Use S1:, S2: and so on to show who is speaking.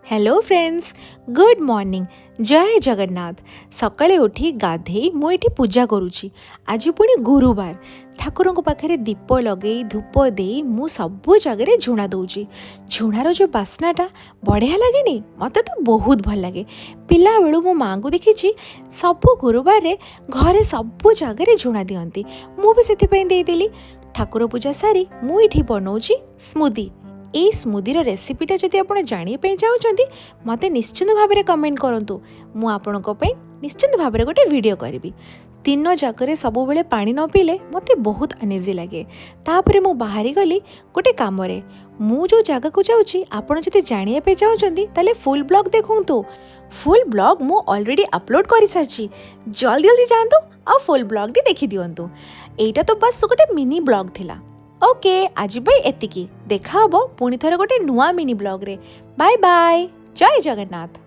S1: Hello friends, good morning. जय जगन्नाथ। सकाळे उठी गाधेई मु एठी पूजा करुछि। आज पुणी गुरुवार। ठाकुर पाखे दीप लगे धूप दे मु सबु जगह झुणा दौची। झुणार जो बास्नाटा बढ़िया लगे मत तो बहुत भल लगे। पिला बेलू मो माँ को देखी सबु गुरुवार घरे सबु जगह झुणा दियंती। मु भी से देदेली। ठाकुर पूजा सारी मु एठी बनाऊची स्मूदी। এই ସ୍ମୁଦିର ରେସିପିଟା ଯଦି ଆପଣ ଜାଣିବା ପାଇଁ ଚାହୁଁଛନ୍ତି ମୋତେ ନିଶ୍ଚିନ୍ତ ଭାବରେ କମେଣ୍ଟ କରନ୍ତୁ। ମୁଁ ଆପଣଙ୍କ ପାଇଁ ନିଶ୍ଚିନ୍ତ ଭାବରେ ଗୋଟେ ଭିଡ଼ିଓ କରିବି। ଦିନ ଯାକରେ ସବୁବେଳେ ପାଣି ନ ପିଇଲେ ମୋତେ ବହୁତ ଅନେଜି ଲାଗେ। ତାପରେ ମୁଁ ବାହାରି ଗଲି ଗୋଟେ କାମରେ। ମୁଁ ଯେଉଁ ଜାଗାକୁ ଯାଉଛି ଆପଣ ଯଦି ଜାଣିବା ପାଇଁ ଚାହୁଁଛନ୍ତି ତାହେଲେ ଫୁଲ୍ ବ୍ଲଗ୍ ଦେଖନ୍ତୁ। ଫୁଲ୍ ବ୍ଲଗ୍ ମୁଁ ଅଲରେଡ଼ି ଅପଲୋଡ଼ କରିସାରିଛି। ଜଲ୍ଦି ଜଲ୍ଦି ଯାଆନ୍ତୁ ଆଉ ଫୁଲ୍ ବ୍ଲଗ୍ଟି ଦେଖିଦିଅନ୍ତୁ। ଏଇଟା ତ ବାସ୍ ଗୋଟେ ମିନି ବ୍ଲଗ୍ ଥିଲା। ओके, आज भाई एतिकी। देखा हबो पुणी थरे गोटे नुआ मिनी ब्लॉग रे। Bye bye. जय जगन्नाथ।